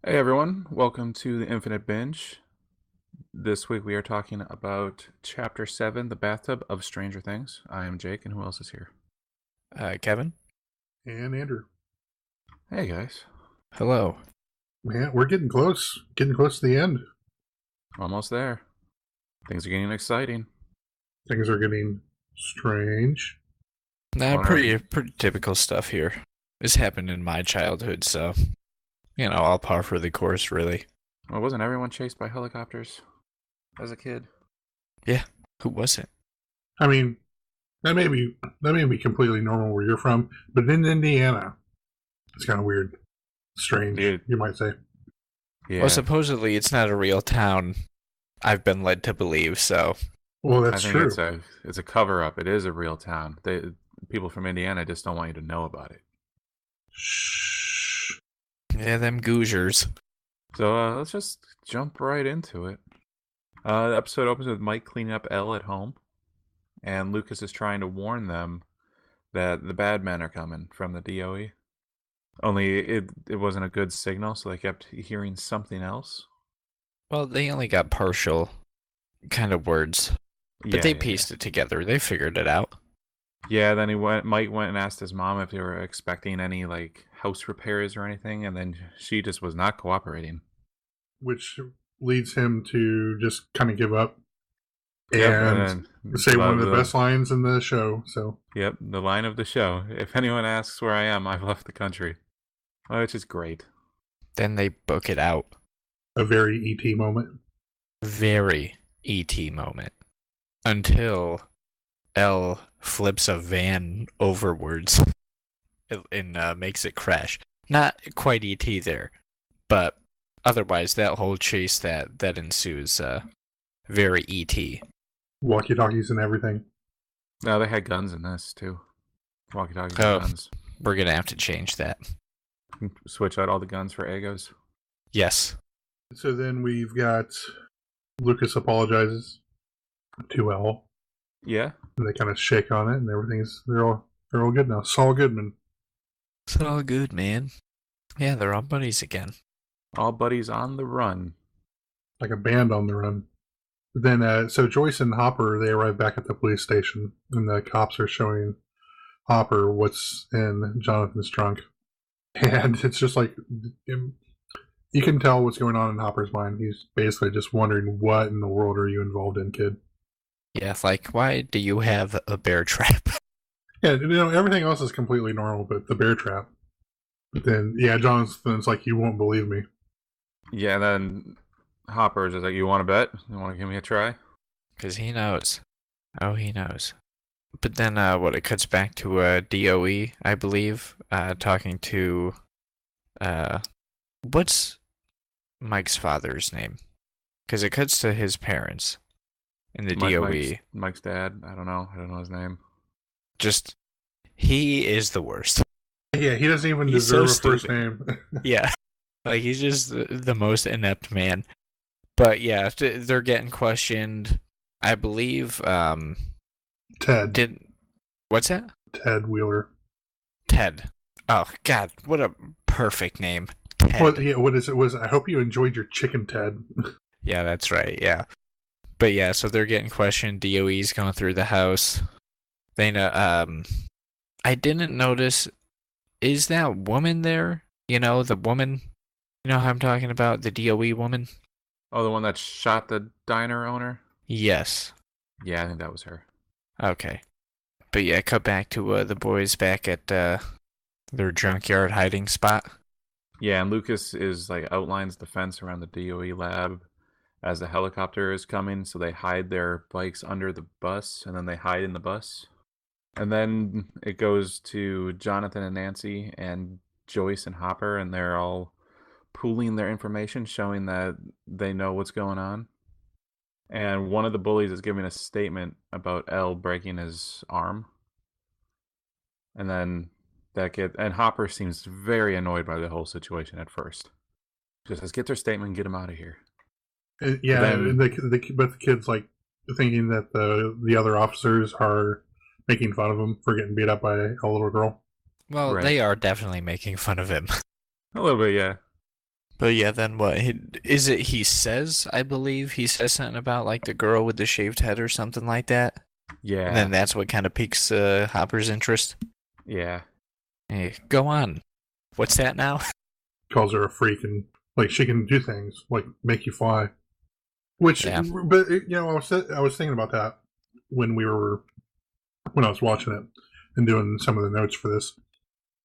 Hey everyone, welcome to the Infinite Binge. This week we are talking about Chapter 7, The Bathtub of Stranger Things. I am Jake, and who else is here? Kevin? And Andrew. Hey guys, Hello. Man, we're getting close to the end. almost there. Things are getting exciting. Things are getting strange. Nah, Wonder- pretty typical stuff here. This happened in my childhood, so all par for the course, really. Well, wasn't everyone chased by helicopters as a kid? Yeah, who wasn't? I mean, that may be completely normal where you're from, but in Indiana, it's kind of weird, strange, Dude. you might say. Yeah, Well, supposedly it's not a real town. I've been led to believe, so Well, I that's think true. it's a cover up. It is a real town. People from Indiana just don't want you to know about it. Shh. yeah, them Googers. So let's just jump right into it. The episode opens with Mike cleaning up Elle at home, and Lucas is trying to warn them that the bad men are coming from the DOE. Only it wasn't a good signal, so they kept hearing something else. Well, they only got partial kind of words, but they pieced it together. They figured it out. Yeah, then Mike went and asked his mom if they were expecting any like house repairs or anything, and then she just was not cooperating. Which leads him to just kind of give up Yep, and say one of the best lines in the show. So, yep, the line of the show. If anyone asks where I am, I've left the country. Which is great. Then they book it out. a very ET moment. Very ET moment. Until Elle flips a van overwards and makes it crash. Not quite ET there, but otherwise that whole chase that ensues, very ET. Walkie-talkies and everything. No, they had guns in this too. Walkie-talkies Oh. and guns. We're gonna have to change that. Switch out all the guns for Agos. Yes. So then we've got Lucas apologizes to Elle. Yeah. And they kind of shake on it, and they're all good now. Saul Goodman. It's all good, man. Yeah, they're all buddies again. All buddies on the run. Like a band on the run. But then, so Joyce and Hopper, they arrive back at the police station, and the cops are showing Hopper what's in Jonathan's trunk. And it's just like, you can tell what's going on in Hopper's mind. He's basically just wondering, what in the world are you involved in, kid? Yeah, like, why do you have a bear trap? Yeah, everything else is completely normal, but the bear trap. But then, yeah, Jonathan's like, you won't believe me. Yeah, and then Hopper's just like, you want to bet? You want to give me a try? Because he knows. Oh, he knows. But then, it cuts back to DOE, I believe, talking to, what's Mike's father's name? Because it cuts to his parents in the DOE. Mike's dad. I don't know his name. Just, he is the worst. Yeah, he doesn't even He's deserve so a first name. Yeah. Like, he's just the most inept man. But yeah, they're getting questioned. I believe, Ted. What's that? Ted Wheeler. Ted. Oh, God, what a perfect name. Ted. What is it? I hope you enjoyed your chicken, Ted. Yeah, that's right, yeah. But yeah, so they're getting questioned. DOE's going through the house. They know, I didn't notice, is that woman there? The woman, how I'm talking about? The DOE woman? Oh, the one that shot the diner owner? Yes. Yeah, I think that was her. Okay. But yeah, cut back to the boys back at their junkyard hiding spot. Yeah, and Lucas is like outlines the fence around the DOE lab as the helicopter is coming, so they hide their bikes under the bus, and then they hide in the bus. And then it goes to Jonathan and Nancy and Joyce and Hopper, and they're all pooling their information, showing that they know what's going on. And one of the bullies is giving a statement about Elle breaking his arm. And then and Hopper seems very annoyed by the whole situation at first. Just says, get their statement and get them out of here. Yeah, but the kid's like thinking that the other officers are making fun of him for getting beat up by a little girl. Well, Right. They are definitely making fun of him. A little bit, yeah. But yeah, then what? Is it he says, I believe, he says something about like the girl with the shaved head or something like that? Yeah. And then that's what kind of piques Hopper's interest? Yeah. Hey, go on. What's that now? Calls her a freak, and like she can do things like make you fly. Which, Yeah. but I was thinking about that when I was watching it and doing some of the notes for this.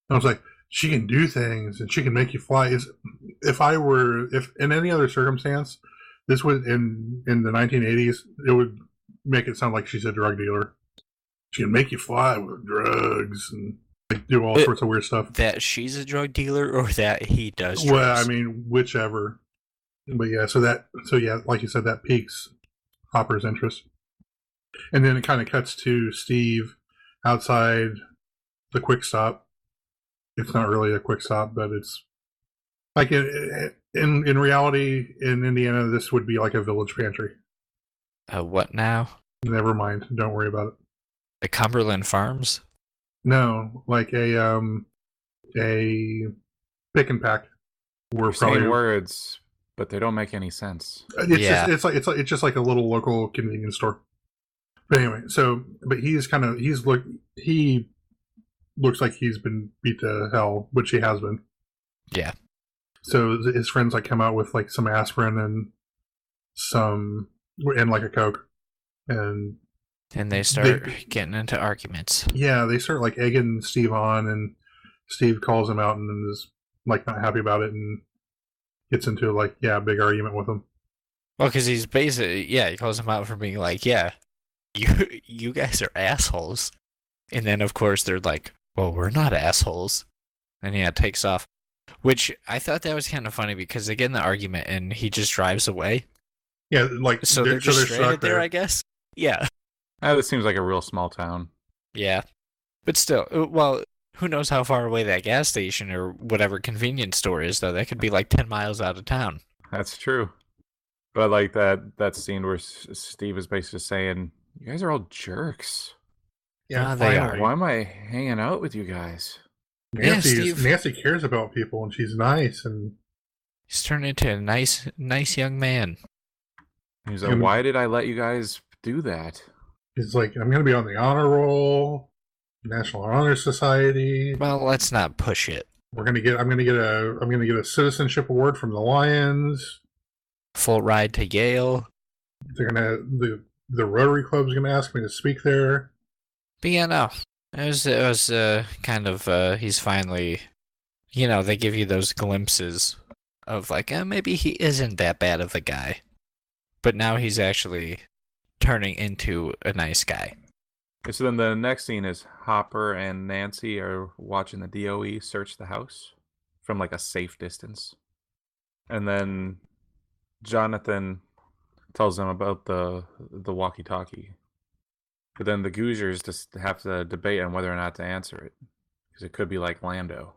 I was like, she can do things and she can make you fly. If in any other circumstance, this would in the 1980s, it would make it sound like she's a drug dealer. She can make you fly with drugs and like, do all sorts of weird stuff. That she's a drug dealer or that he does drugs? Well, I mean, whichever. But yeah, so like you said, that piques Hopper's interest. And then it kind of cuts to Steve outside the quick stop. It's not really a quick stop, but it's like in reality, in Indiana, this would be like a village pantry. What now? Never mind. Don't worry about it. The Cumberland Farms? No, like a pick and pack. We're saying words, but they don't make any sense. It's just like a little local convenience store. But anyway, he looks like he's been beat to hell, which he has been. Yeah. So his friends like come out with like some aspirin and like a Coke, and they start getting into arguments. Yeah, they start like egging Steve on, and Steve calls him out and is like not happy about it and gets into like a big argument with him. Well, because he's basically he calls him out for being like, you guys are assholes, and then of course they're like, well, we're not assholes, and it takes off. Which I thought that was kind of funny because they get in the argument and he just drives away. Yeah, like so they're just stranded there, I guess. Yeah. This seems like a real small town. Yeah, but still, well, who knows how far away that gas station or whatever convenience store is, though? That could be like 10 miles out of town. That's true. But like that scene where Steve is basically saying, "You guys are all jerks." Yeah, they are. Why am I hanging out with you guys? Nancy cares about people, and she's nice, and he's turned into a nice young man. He's like, "Why did I let you guys do that?" He's like, "I'm going to be on the honor roll, National Honor Society." Well, let's not push it. I'm going to get a citizenship award from the Lions. Full ride to Yale. The Rotary Club's going to ask me to speak there. But yeah, no. It was kind of, he's finally, they give you those glimpses of like, maybe he isn't that bad of a guy. But now he's actually turning into a nice guy. So then the next scene is Hopper and Nancy are watching the DOE search the house from like a safe distance. And then Jonathan tells them about the walkie-talkie. But then the Goozers just have to debate on whether or not to answer it. Because it could be like Lando.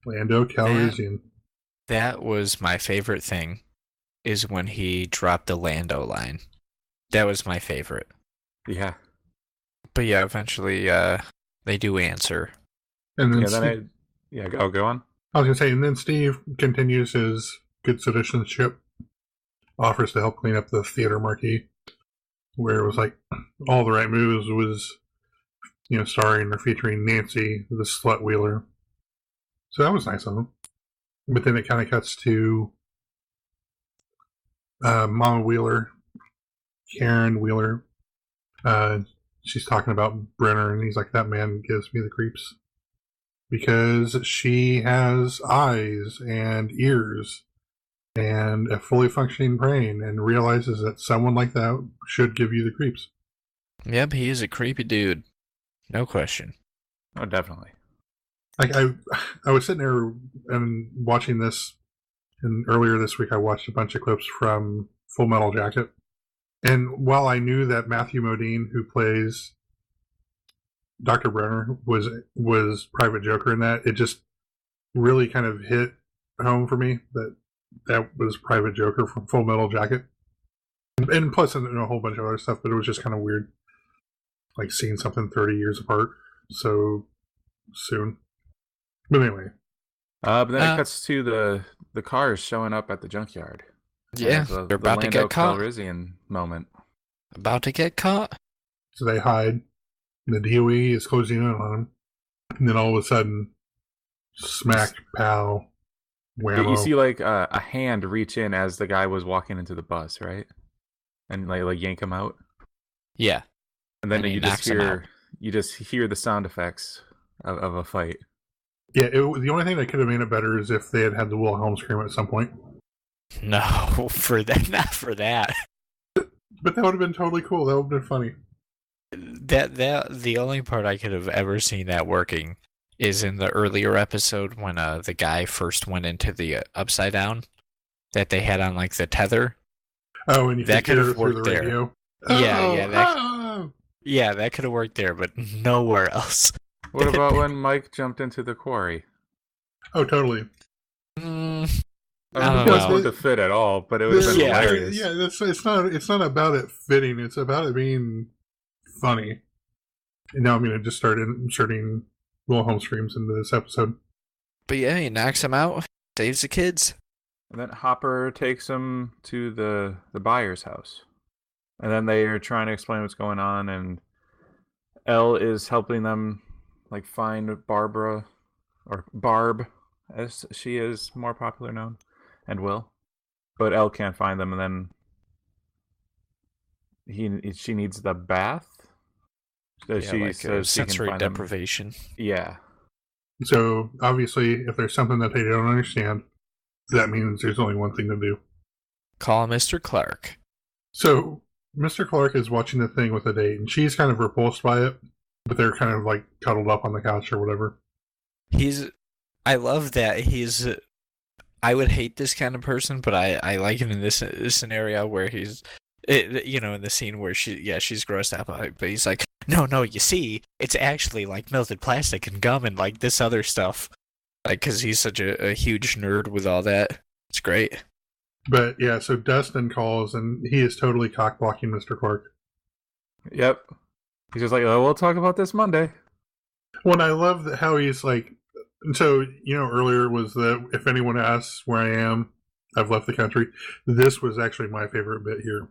Lando Calrissian. That was my favorite thing, is when he dropped the Lando line. That was my favorite. Yeah. But yeah, eventually they do answer. And then go on. I was going to say, and then Steve continues his good citizenship, offers to help clean up the theater marquee, where it was like all the right moves was, starring or featuring Nancy, the slut wheeler. So that was nice of him. But then it kind of cuts to Mama Wheeler, Karen Wheeler. She's talking about Brenner, and he's like, that man gives me the creeps. Because she has eyes and ears and a fully functioning brain, and realizes that someone like that should give you the creeps. Yep, he is a creepy dude. No question. Oh, definitely. Like I was sitting there and watching this, and earlier this week I watched a bunch of clips from Full Metal Jacket. And while I knew that Matthew Modine, who plays Dr. Brenner, was Private Joker in that, it just really kind of hit home for me that was Private Joker from Full Metal Jacket. And plus a whole bunch of other stuff, but it was just kind of weird, like seeing something 30 years apart so soon. But anyway, But then it Uh, cuts to the cars showing up at the junkyard. yeah, It's they're the about to Lando get caught. Calrissian moment. About to get caught. So they hide. The DOE is closing in on them. And then all of a sudden, smack, pow, whammo. You see like a hand reach in as the guy was walking into the bus, right? And like yank him out. Yeah. And then And he you just knocks him out. hear the sound effects of a fight. Yeah, the only thing that could have made it better is if they had the Wilhelm scream at some point. No, for that, not for that. But that would have been totally cool. That would have been funny. The only part I could have ever seen that working is in the earlier episode when the guy first went into the Upside Down that they had on like the tether. Oh, and you That could could hear have through worked the there. radio. Yeah, that could have worked there, but nowhere else. What about when Mike jumped into the quarry? Oh, totally. Mm, I I don't don't know know. if it fit at all, but it would have been Yeah. hilarious. Yeah, it's not about it fitting. It's about it being funny. And now I'm going to just start inserting Wilhelm screams into this episode. But yeah, he knocks him out, saves the kids. And then Hopper takes him to the buyer's house. And then they are trying to explain what's going on, and Elle is helping them like find Barbara, or Barb, as she is more popular known, and Will. But Elle can't find them, and then she needs the bath. So Yeah, she like says she can sensory find them. deprivation. Yeah. So, obviously, if there's something that they don't understand, that means there's only one thing to do. Call Mr. Clark. So, Mr. Clark is watching the thing with a date, and she's kind of repulsed by it, but they're kind of like cuddled up on the couch or whatever. I love that I would hate this kind of person, but I like it in this scenario where in the scene where she's grossed out by it, but he's like, no, you see, it's actually like melted plastic and gum and like this other stuff. Like, because he's such a huge nerd with all that. It's great. But yeah, so Dustin calls, and he is totally cock-blocking Mr. Clark. Yep. He's just like, oh, we'll talk about this Monday. Well, I love how he's like, so, earlier was that if anyone asks where I am, I've left the country. This was actually my favorite bit here,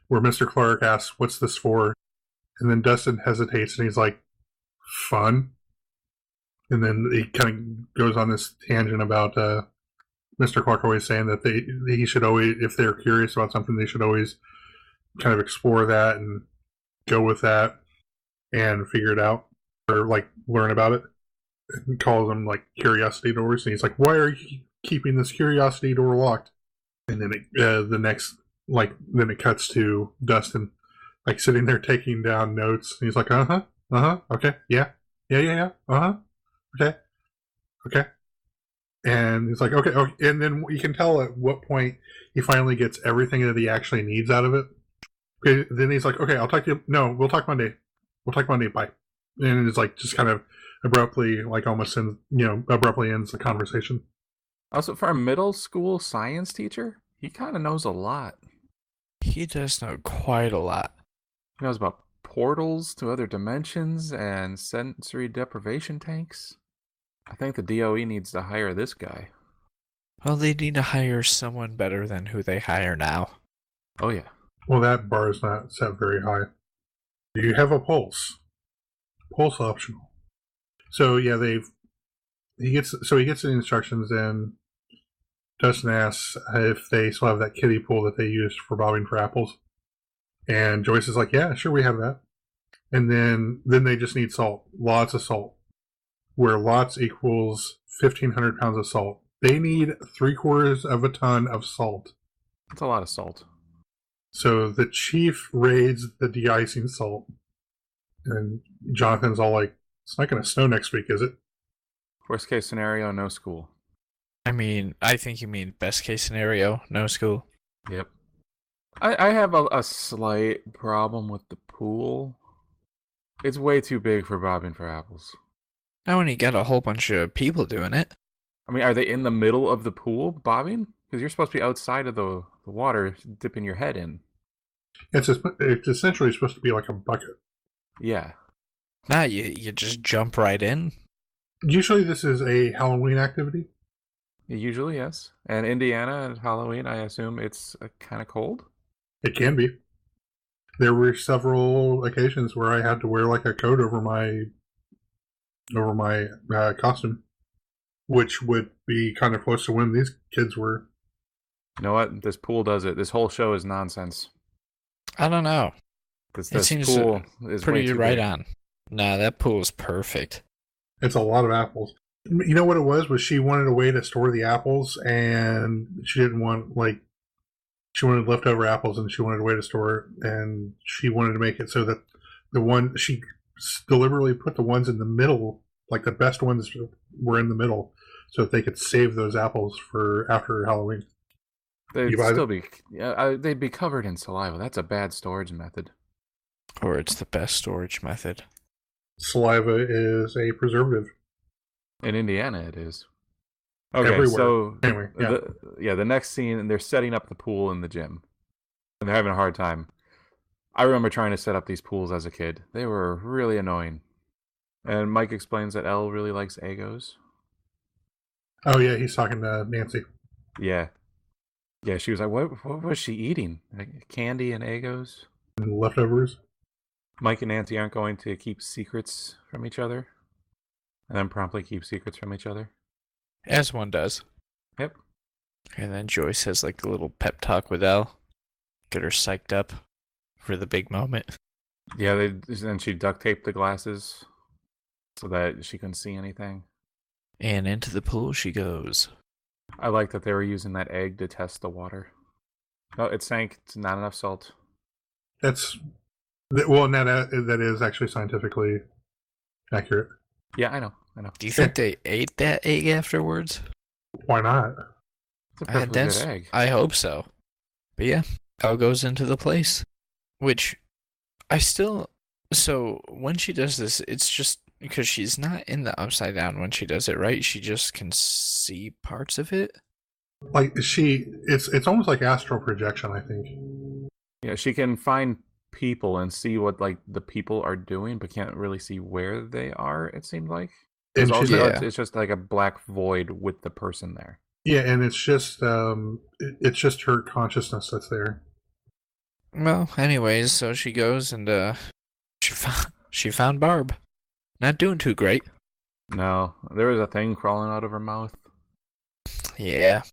where Mr. Clark asks, what's this for? And then Dustin hesitates, and he's like, fun? And then he kind of goes on this tangent about Mr. Clark always saying that he should always, if they're curious about something, they should always kind of explore that and go with that and figure it out, or like learn about it. And calls them like curiosity doors, and he's like, why are you keeping this curiosity door locked? And then then it cuts to Dustin like sitting there taking down notes, and he's like, okay, yeah, okay, and he's like, okay, and then you can tell at what point he finally gets everything that he actually needs out of it. Okay, then he's like, okay, I'll talk to you. No, we'll talk Monday. Bye. And it's like just kind of abruptly, like almost abruptly ends the conversation. Also, for a middle school science teacher, he kind of knows a lot. He does know quite a lot. He knows about portals to other dimensions and sensory deprivation tanks. I think the DOE needs to hire this guy. Well, they need to hire someone better than who they hire now. Oh, yeah. Well, that bar is not set very high. Do you have a pulse? Pulse optional. So yeah, he gets the instructions, and Dustin asks if they still have that kiddie pool that they used for bobbing for apples. And Joyce is like, yeah, sure, we have that. And then they just need salt. Lots of salt. Where lots equals 1,500 pounds of salt. They need 3/4 of a ton of salt. That's a lot of salt. So the chief raids the de-icing salt. And Jonathan's all like, it's not going to snow next week, is it? Worst case scenario, no school. I mean, I think you mean best case scenario, no school. Yep. I have a slight problem with the pool. It's way too big for bobbing for apples. Now when you got a whole bunch of people doing it. I mean, are they in the middle of the pool bobbing? Because you're supposed to be outside of the water, dipping your head in. It's essentially supposed to be like a bucket. Yeah. Nah, you just jump right in. Usually this is a Halloween activity. Usually, yes. And Indiana at Halloween, I assume it's kind of cold. It can be. There were several occasions where I had to wear like a coat over my costume, which would be kind of close to when these kids were. You know what? This pool does it. This whole show is nonsense. I don't know. Because It this seems pool is way pretty too right big. on. Nah, that pool is perfect. It's a lot of apples. You know what it was? Was she wanted a way to store the apples, and she didn't want she wanted leftover apples, and she wanted a way to store it, and she wanted to make it so that she deliberately put the ones in the middle, like the best ones were in the middle, so that they could save those apples for after Halloween. They'd they'd be covered in saliva. That's a bad storage method. Or it's the best storage method. Saliva is a preservative. In Indiana, it is. Okay, Everywhere. so Anyway, yeah. The next scene, and they're setting up the pool in the gym, and they're having a hard time. I remember trying to set up these pools as a kid. They were really annoying. And Mike explains that Elle really likes Eggos. Oh yeah, he's talking to Nancy. Yeah. Yeah, she was like, what was she eating? Like, candy and Eggos? And leftovers. Mike and Nancy aren't going to keep secrets from each other. And then promptly keep secrets from each other. As one does. Yep. And then Joyce has like a little pep talk with Elle. Get her psyched up for the big moment. Yeah, and she duct taped the glasses so that she couldn't see anything. And into the pool she goes. I like that they were using that egg to test the water. Oh, it sank. It's not enough salt. That is actually scientifically accurate. Yeah, I know. Do you think they ate that egg afterwards? Why not? It's a perfectly good egg. I hope so. But yeah, Elle goes into the place. Which, so when she does this, it's just because she's not in the upside down when she does it, right? She just can see parts of it. Like it's almost like astral projection, I think. Yeah, she can find people and see what like the people are doing, but can't really see where they are. It seemed like it's just like a black void with the person there. Yeah, and it's just her consciousness that's there. Well, anyways, so she goes and she found Barb. Not doing too great. No, there was a thing crawling out of her mouth. Yeah,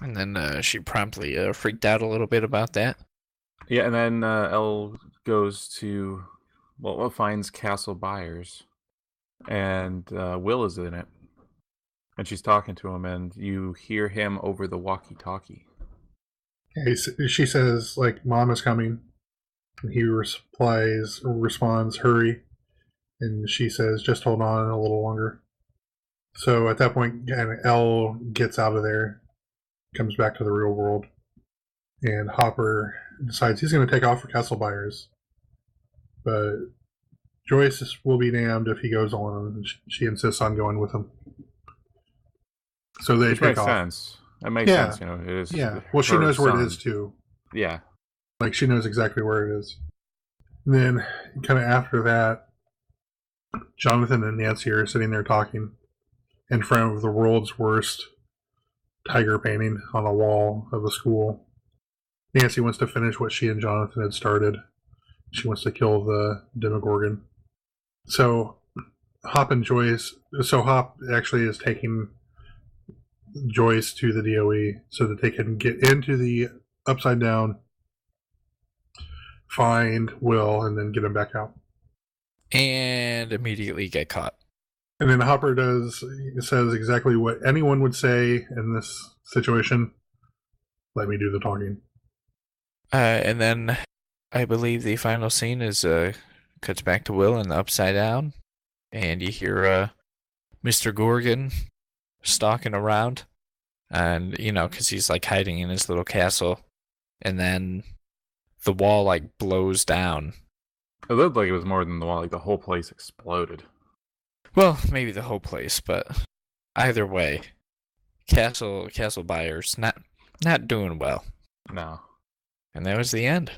and then she promptly freaked out a little bit about that. Yeah, and then Elle goes to finds Castle Byers, and Will is in it, and she's talking to him, and you hear him over the walkie-talkie. She says, like, Mom is coming. And he responds, hurry. And she says, just hold on a little longer. So at that point, Elle gets out of there, comes back to the real world. And Hopper decides he's going to take off for Castle Byers. But Joyce will be damned if he goes on. And she insists on going with him. So they take off. Sense. That makes sense, you know. It is. Yeah. Well, she knows where it is too. Yeah. Like she knows exactly where it is. And then, kind of after that, Jonathan and Nancy are sitting there talking in front of the world's worst tiger painting on a wall of a school. Nancy wants to finish what she and Jonathan had started. She wants to kill the Demogorgon. So Hop actually is taking Joyce to the DOE so that they can get into the upside down, find Will, and then get him back out. And immediately get caught. And then Hopper says exactly what anyone would say in this situation. Let me do the talking. And then I believe the final scene is cuts back to Will in the upside down, and you hear Mr. Gorgon stalking around, and you know, because he's like hiding in his little castle, and then the wall like blows down. It looked like it was more than the wall; like the whole place exploded. Well, maybe the whole place, but either way, Castle Byers not doing well. No. And that was the end.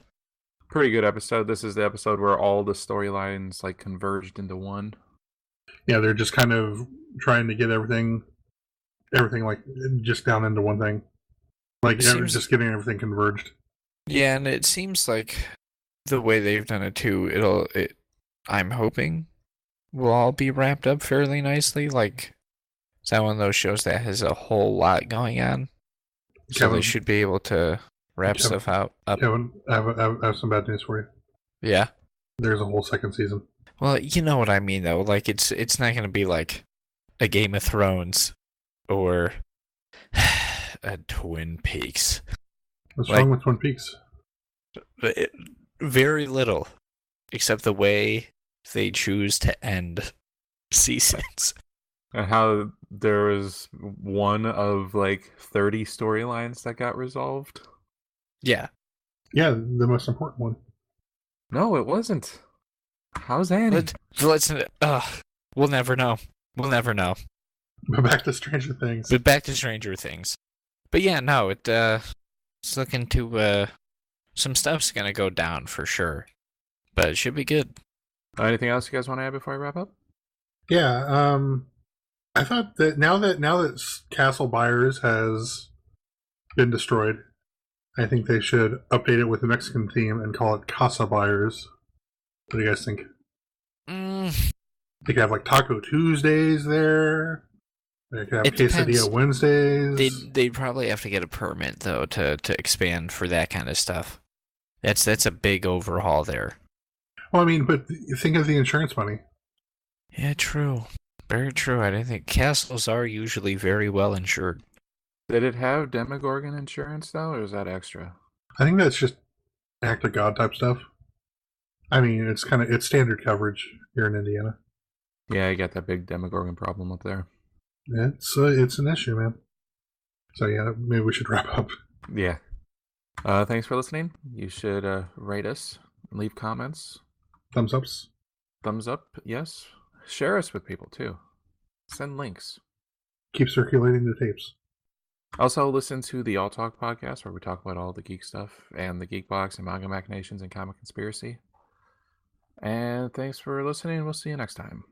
Pretty good episode. This is the episode where all the storylines like converged into one. Yeah, they're just kind of trying to get everything like just down into one thing, like just getting everything converged. Yeah, and it seems like the way they've done it too. I'm hoping will all be wrapped up fairly nicely. Like, is that one of those shows that has a whole lot going on? So they should be able to wrap stuff up. Kevin, I have some bad news for you. Yeah. There's a whole second season. Well, you know what I mean, though. Like, it's not going to be like a Game of Thrones or a Twin Peaks. What's wrong with Twin Peaks? Very little, except the way they choose to end seasons. And how there was one of like 30 storylines that got resolved. Yeah. Yeah, the most important one. No, it wasn't. How's Annie? We'll never know. We'll never know. But back to Stranger Things. But yeah, no, it's looking to some stuff's gonna go down for sure. But it should be good. Anything else you guys want to add before I wrap up? Yeah, I thought that now that Castle Byers has been destroyed, I think they should update it with a Mexican theme and call it Casa Byers. What do you guys think? They could have like Taco Tuesdays there. They could have Quesadilla Wednesdays. They'd probably have to get a permit though to expand for that kind of stuff. That's a big overhaul there. Well, I mean, but think of the insurance money. Yeah, true. Very true. I didn't think castles are usually very well insured. Did it have Demogorgon insurance though, or is that extra? I think that's just act of God type stuff. I mean, it's standard coverage here in Indiana. Yeah, I got that big Demogorgon problem up there. It's an issue, man. So yeah, maybe we should wrap up. Yeah. Thanks for listening. You should rate us, leave comments. Thumbs ups. Thumbs up, yes. Share us with people too. Send links. Keep circulating the tapes. Also, listen to the All Talk podcast where we talk about all the geek stuff and the Geek Box and Manga Machinations and Comic Conspiracy. And thanks for listening. We'll see you next time.